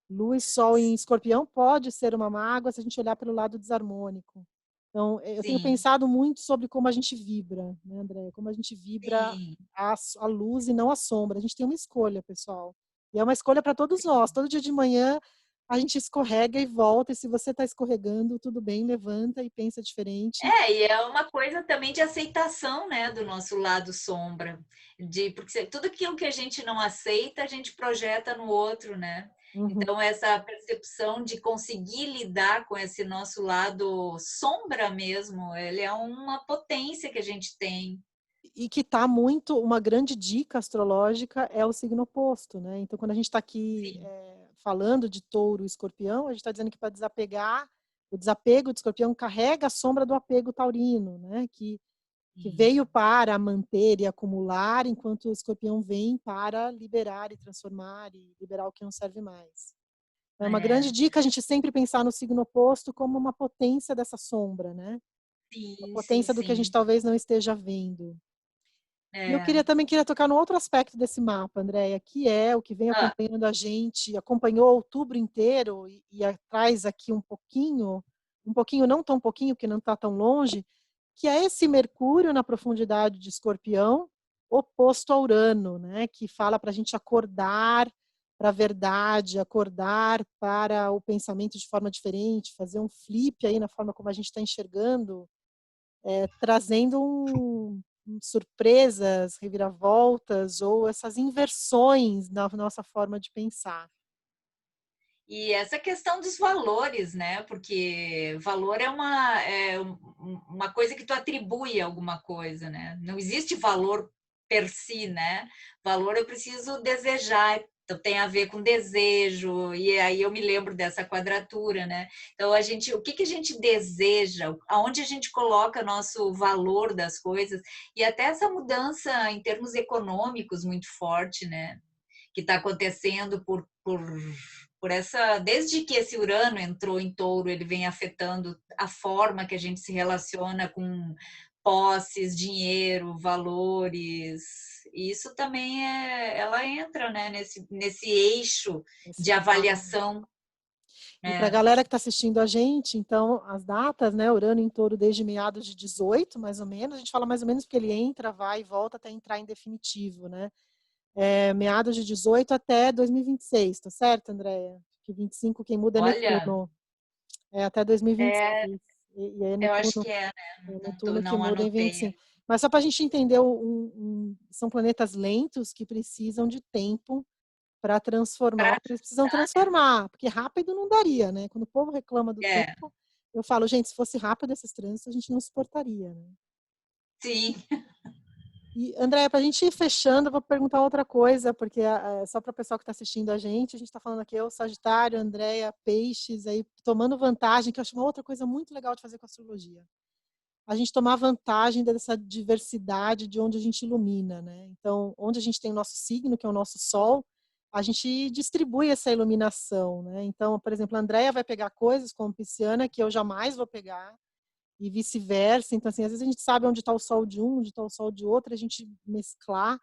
Lua e Sol em Escorpião pode ser uma mágoa se a gente olhar pelo lado desarmônico. Então, eu tenho sim. pensado muito sobre como a gente vibra, né, André? Como a gente vibra Sim, a luz e não a sombra. A gente tem uma escolha, pessoal. E é uma escolha para todos nós. Todo dia de manhã a gente escorrega e volta. E se você está escorregando, tudo bem, levanta e pensa diferente. e é uma coisa também de aceitação, né, do nosso lado sombra, porque tudo aquilo que a gente não aceita, a gente projeta no outro, né? Uhum. Então essa percepção de conseguir lidar com esse nosso lado sombra mesmo, ele é uma potência que a gente tem. E que está muito, uma grande dica astrológica é o signo oposto, né? Então, quando a gente está aqui Sim, falando de touro e escorpião, a gente está dizendo que para desapegar, o desapego de escorpião carrega a sombra do apego taurino, né? Que sim. veio para manter e acumular, enquanto o escorpião vem para liberar e transformar e liberar o que não serve mais. É uma grande É, dica a gente sempre pensar no signo oposto como uma potência dessa sombra, né? Uma sim, sim, potência do que a gente sim. talvez não esteja vendo. E eu É. também queria tocar no outro aspecto desse mapa, Andréia, que é o que vem Ah, acompanhando a gente, acompanhou outubro inteiro e traz aqui um pouquinho, não tão pouquinho, porque não está tão longe, que é esse Mercúrio na profundidade de Escorpião, oposto a Urano, né? Que fala para a gente acordar para a verdade, acordar para o pensamento de forma diferente, fazer um flip aí na forma como a gente está enxergando, trazendo surpresas, reviravoltas ou essas inversões na nossa forma de pensar. e essa questão dos valores, né? Porque valor uma coisa que tu atribui a alguma coisa, né? Não existe valor per si, né? Valor eu preciso desejar, então tem a ver com desejo, e aí eu me lembro dessa quadratura, né? Então o que que a gente deseja, aonde a gente coloca nosso valor das coisas, e até essa mudança em termos econômicos muito forte, né? Que está acontecendo por essa. Desde que esse Urano entrou em touro, ele vem afetando a forma que a gente se relaciona com posses, dinheiro, valores. E isso também ela entra, né, nesse eixo Esse de trabalho. avaliação. E para a É, galera que está assistindo a gente, então, as datas, né? Urano em touro desde meados de 18, mais ou menos. A gente fala mais ou menos porque ele entra, vai e volta até entrar em definitivo, né? Meados de 18 até 2026, tá certo, Andréia? Que 25 quem muda é olha, Netuno. Até 2026. é, E é eu acho Netuno, que é, né? Netuno que Não muda em anotei. 25. Mas só para a gente entender, são planetas lentos que precisam de tempo para transformar o Pra, que eles precisam transformar, porque rápido não daria, né? Quando o povo reclama do é, tempo, eu falo, gente, se fosse rápido esses trânsitos, a gente não suportaria, né? sim. E, Andréia, para a gente ir fechando, eu vou perguntar outra coisa, porque só para o pessoal que está assistindo a gente está falando aqui, eu, Sagitário, Andréia, Peixes, aí tomando vantagem, que eu acho uma outra coisa muito legal de fazer com a astrologia. A gente tomar vantagem dessa diversidade de onde a gente ilumina, né? Então, onde a gente tem o nosso signo, que é o nosso Sol, a gente distribui essa iluminação, né? Então, por exemplo, a Andréia vai pegar coisas como Pisciana que eu jamais vou pegar, e vice-versa. Então, assim, às vezes a gente sabe onde está o sol de um, onde está o sol de outro, a gente mesclar,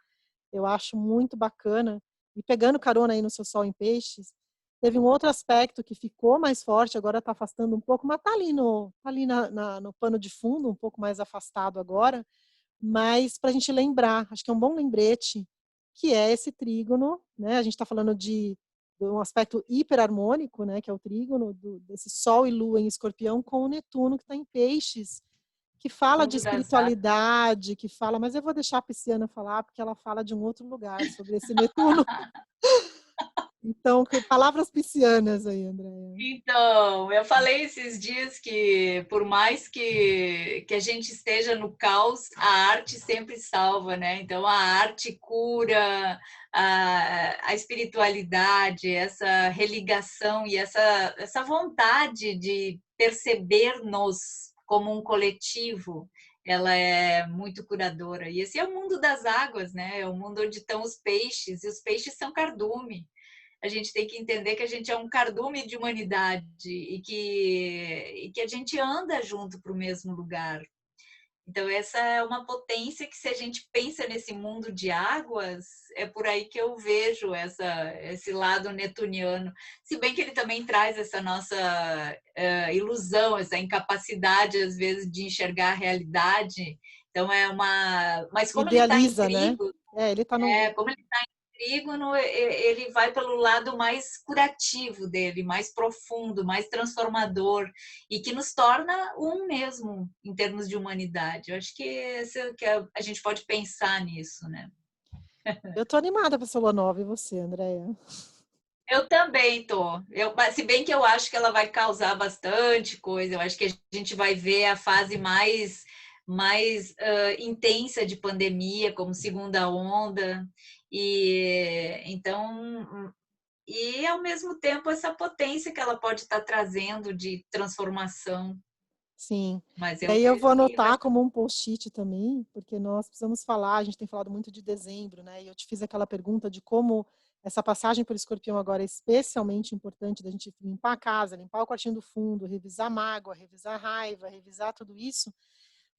eu acho muito bacana. E pegando carona aí no seu sol em peixes, teve um outro aspecto que ficou mais forte, agora está afastando um pouco, mas está ali, no pano de fundo, um pouco mais afastado agora, mas para a gente lembrar, acho que é um bom lembrete, que é esse trígono, né? A gente está falando de um aspecto hiperharmônico, né? Que é o trígono desse Sol e Lua em Escorpião com o Netuno que está em Peixes, que fala de Mundo das águas. espiritualidade, que fala, mas eu vou deixar a Pisciana falar porque ela fala de um outro lugar sobre esse Netuno. Então, palavras piscianas aí, Andréia. Então, eu falei esses dias que, por mais que a gente esteja no caos, a arte sempre salva, né? Então, a arte cura, a espiritualidade, essa religação e essa vontade de perceber-nos como um coletivo, ela é muito curadora. E esse é o mundo das águas, né? É o mundo onde estão os peixes, e os peixes são cardume. A gente tem que entender que a gente é um cardume de humanidade e que a gente anda junto para o mesmo lugar. Então, essa é uma potência que, se a gente pensa nesse mundo de águas, é por aí que eu vejo esse lado netuniano. Se bem que ele também traz essa nossa ilusão, essa incapacidade, às vezes, de enxergar a realidade. Então, Mas como ele está em Idealiza, né? trigo, Ele está no. como ele trígono, ele vai pelo lado mais curativo dele, mais profundo, mais transformador, e que nos torna um mesmo em termos de humanidade. Eu acho que a gente pode pensar nisso, né? Eu tô animada para a Lua Nova, e você, Andréia? Eu também tô. Se bem que eu acho que ela vai causar bastante coisa, eu acho que a gente vai ver a fase mais intensa de pandemia, como segunda onda, e então e ao mesmo tempo essa potência que ela pode estar trazendo de transformação. Sim. Mas E eu aí eu vou vejo que vai. anotar como um post-it também, porque nós precisamos falar, a gente tem falado muito de dezembro, né? E eu te fiz aquela pergunta de como essa passagem por Escorpião agora é especialmente importante da gente limpar a casa, limpar o quartinho do fundo, revisar mágoa, revisar raiva, revisar tudo isso,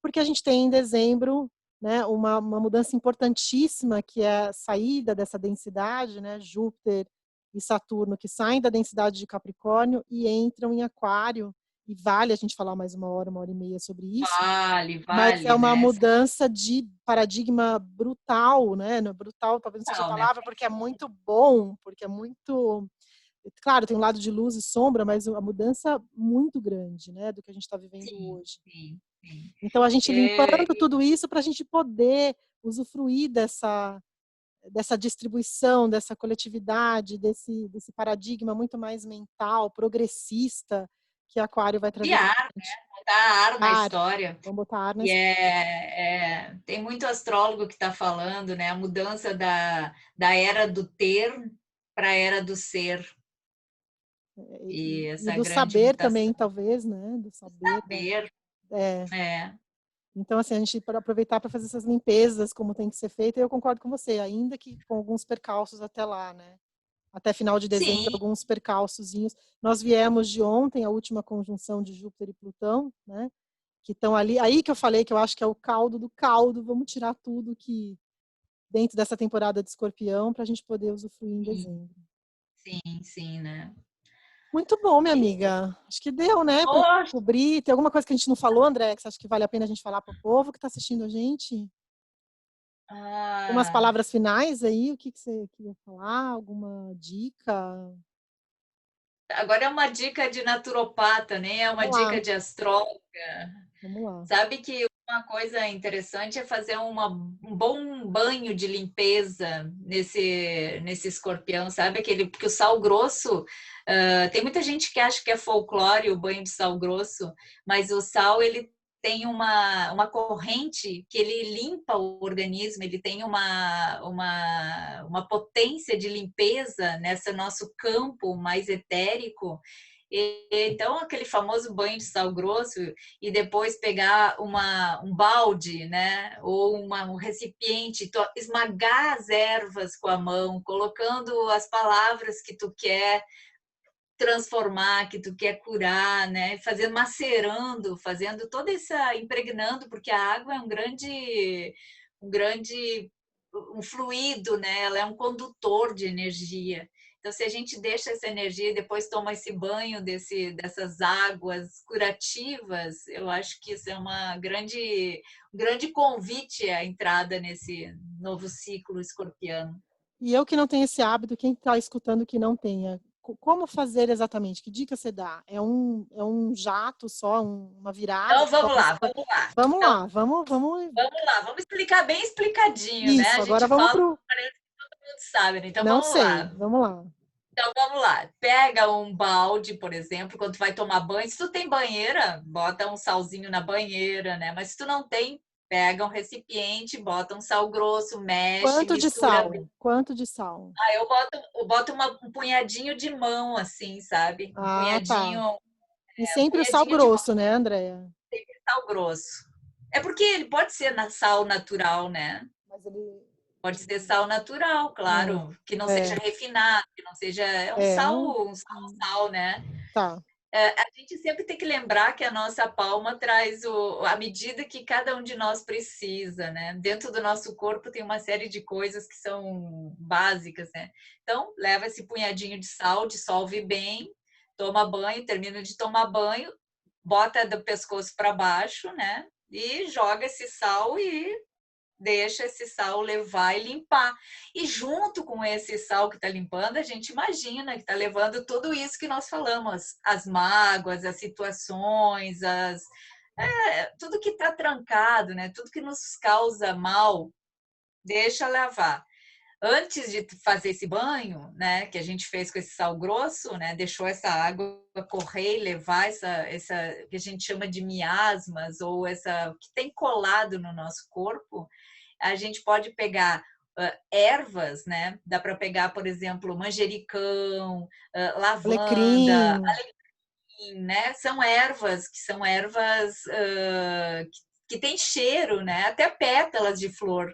porque a gente tem em dezembro, né, uma mudança importantíssima que é a saída dessa densidade, né? Júpiter e Saturno que saem da densidade de Capricórnio e entram em Aquário, e vale a gente falar mais uma hora e meia sobre isso, mas é Vale, uma né? mudança de paradigma brutal, né? Brutal talvez não seja a Não, né? palavra, porque é muito bom, porque é muito... Claro, tem um lado de luz e sombra, mas a mudança muito grande, né? Do que a gente está vivendo Sim, hoje. sim, sim. Então, a gente É, limpando tudo isso para a gente poder usufruir dessa distribuição, dessa coletividade, desse paradigma muito mais mental, progressista, que Aquário vai de trazer para ar, a gente. botar ar na Ar, história. vamos botar ar na E história. tem muito astrólogo que está falando, né? A mudança da era do ter para a era do ser. E E essa do grande saber mutação. também, talvez, né? Do saber. Saber, É. é. Então, assim, a gente para aproveitar para fazer essas limpezas como tem que ser feita, eu concordo com você, ainda que com alguns percalços até lá, né? Até final de dezembro, Sim, alguns percalçozinhos. Nós viemos de ontem, a última conjunção de Júpiter e Plutão, né? Que estão ali. Aí que eu falei que eu acho que é o caldo do caldo. Vamos tirar tudo que dentro dessa temporada de Escorpião para a gente poder usufruir em sim, dezembro. sim, sim, né? Muito bom, minha amiga. Acho que deu, né, para Poxa, cobrir. Tem alguma coisa que a gente não falou, André, que você acha que vale a pena a gente falar para o povo que está assistindo a gente? Umas ah, palavras finais aí, o que você queria falar? Alguma dica? agora é uma dica de naturopata, nem é uma Vamos lá, dica de astróloga. vamos lá. Sabe que uma coisa interessante é fazer um bom banho de limpeza nesse escorpião, sabe? Porque o sal grosso, tem muita gente que acha que é folclore o banho de sal grosso, mas o sal ele tem uma corrente que ele limpa o organismo, ele tem uma potência de limpeza nesse nosso campo mais etérico. Então, aquele famoso banho de sal grosso e depois pegar um balde, né? Ou um recipiente, esmagar as ervas com a mão, colocando as palavras que tu quer transformar, que tu quer curar, né? Fazendo, macerando, fazendo toda essa, impregnando, porque a água é um fluido, né? Ela é um condutor de energia. Então, se a gente deixa essa energia e depois toma esse banho dessas águas curativas, eu acho que isso é um grande convite à entrada nesse novo ciclo escorpiano. E eu que não tenho esse hábito, quem está escutando que não tenha, como fazer exatamente? Que dica você dá? É um jato só, uma virada Então, só? vamos lá, vamos lá. Vamos Então, lá, vamos. vamos lá, vamos explicar bem explicadinho, né? Isso, A agora gente vamos fala, pro. parece que todo mundo sabe, né? Então Não vamos sei, lá. vamos lá. Então vamos lá. Pega um balde, por exemplo, quando tu vai tomar banho. Se tu tem banheira, bota um salzinho na banheira, né? Mas se tu não tem, pega um recipiente, bota um sal grosso, mexe, Quanto de mistura bem. sal? Quanto de sal? Aí eu boto um punhadinho de mão, assim, sabe? Um Ah, tá. punhadinho, E um sempre o sal punhadinho de mão, grosso, né, Andréia? sal grosso. É porque ele pode ser na sal natural, né? Mas ele. Pode ser sal natural, claro, que não seja É, refinado, que não seja. É é um. sal, né? Tá. A gente sempre tem que lembrar que a nossa palma traz a medida que cada um de nós precisa, né? Dentro do nosso corpo tem uma série de coisas que são básicas, né? Então, leva esse punhadinho de sal, dissolve bem, toma banho, termina de tomar banho, bota do pescoço para baixo, né? E joga esse sal e deixa esse sal levar e limpar. E junto com esse sal que está limpando, a gente imagina que está levando tudo isso que nós falamos, as mágoas, as situações, tudo que está trancado, né? Tudo que nos causa mal, deixa lavar. Antes de fazer esse banho, né, que a gente fez com esse sal grosso, né, deixou essa água correr e levar essa que a gente chama de miasmas ou essa que tem colado no nosso corpo, a gente pode pegar ervas, né? Dá para pegar, por exemplo, manjericão, lavanda, Alecrim. né? São ervas que têm cheiro, né? Até pétalas de flor.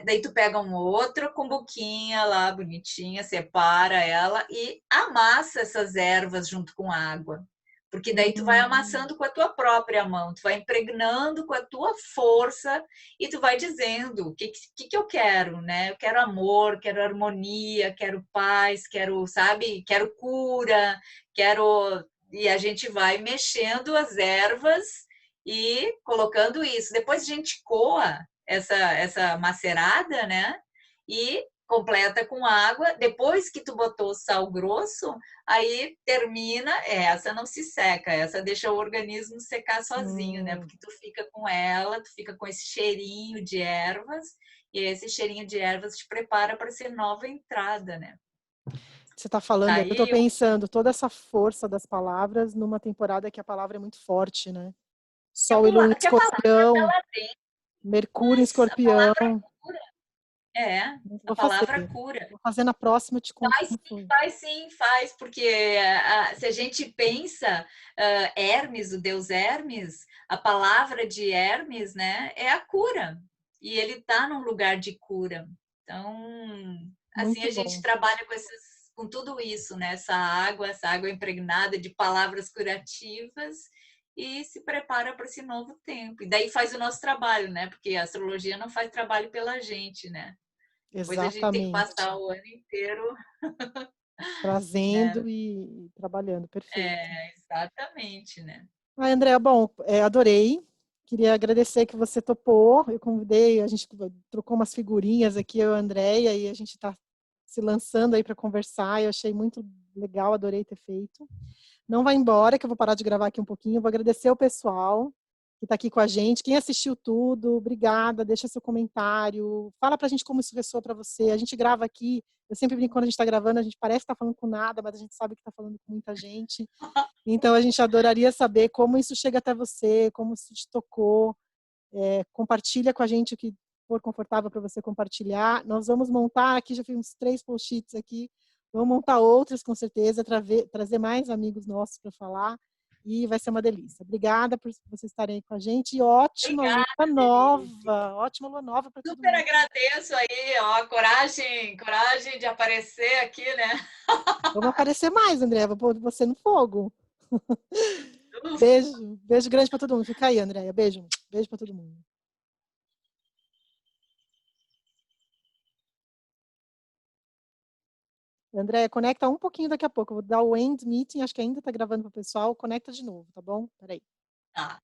Daí tu pega um outro cumbuquinha lá, bonitinha, separa ela e amassa essas ervas junto com água. Porque daí tu vai Hum, amassando com a tua própria mão, tu vai impregnando com a tua força e tu vai dizendo o que eu quero, né? Eu quero amor, quero harmonia, quero paz, quero, sabe, quero cura, quero. E a gente vai mexendo as ervas e colocando isso. Depois a gente coa essa macerada, né? E completa com água. Depois que tu botou o sal grosso, aí termina, essa não se seca, essa deixa o organismo secar sozinho, né? hum. Porque tu fica com ela, tu fica com esse cheirinho de ervas, e esse cheirinho de ervas te prepara para ser nova entrada, né? Você está falando, eu estou Aí, pensando toda essa força das palavras numa temporada que a palavra é muito forte, né? Sol e lua em que a palavra escorpião, ela tem, Mercúrio em mas a escorpião. palavra cura, a Vou fazer. palavra cura. Vou fazer na próxima, eu te conto Faz como sim, foi. faz sim, faz, porque se a gente pensa, Hermes, o deus Hermes, a palavra de Hermes, né, é a cura. E ele está num lugar de cura. Então, assim Muito a gente bom. trabalha com tudo isso, né? Essa água impregnada de palavras curativas e se prepara para esse novo tempo. E daí faz o nosso trabalho, né? Porque a astrologia não faz trabalho pela gente, né? Depois a gente tem que Exatamente. passar o ano inteiro, né? Trazendo e trabalhando. Perfeito. Exatamente, né? Ai, Andréa, bom, adorei. Queria agradecer que você topou. Eu convidei, a gente trocou umas figurinhas aqui, eu e a Andréia, e a gente está se lançando aí para conversar. Eu achei muito legal, adorei ter feito. Não vai embora, que eu vou parar de gravar aqui um pouquinho. Eu vou agradecer o pessoal. que está aqui com a gente. Quem assistiu tudo, obrigada, deixa seu comentário, fala para a gente como isso ressoa para você. A gente grava aqui, eu sempre brinco quando a gente está gravando, a gente parece que está falando com nada, mas a gente sabe que está falando com muita gente. Então, a gente adoraria saber como isso chega até você, como isso te tocou. Compartilha com a gente o que for confortável para você compartilhar. Nós vamos montar aqui, já fiz uns 3 post-its aqui, vamos montar outros com certeza, trazer mais amigos nossos para falar, e vai ser uma delícia. Obrigada por vocês estarem aí com a gente, e ótima lua Obrigada, Denise. nova, ótima lua nova para todo Super mundo. agradeço aí, ó, coragem de aparecer aqui, né? Vamos aparecer mais, André, vou pôr você no fogo. Uf. Beijo, beijo grande para todo mundo. Fica aí, Andréia, beijo para todo mundo. Andréia, conecta um pouquinho daqui a pouco. Eu vou dar o end meeting, acho que ainda está gravando para o pessoal. Conecta de novo, tá bom? Peraí. Tá.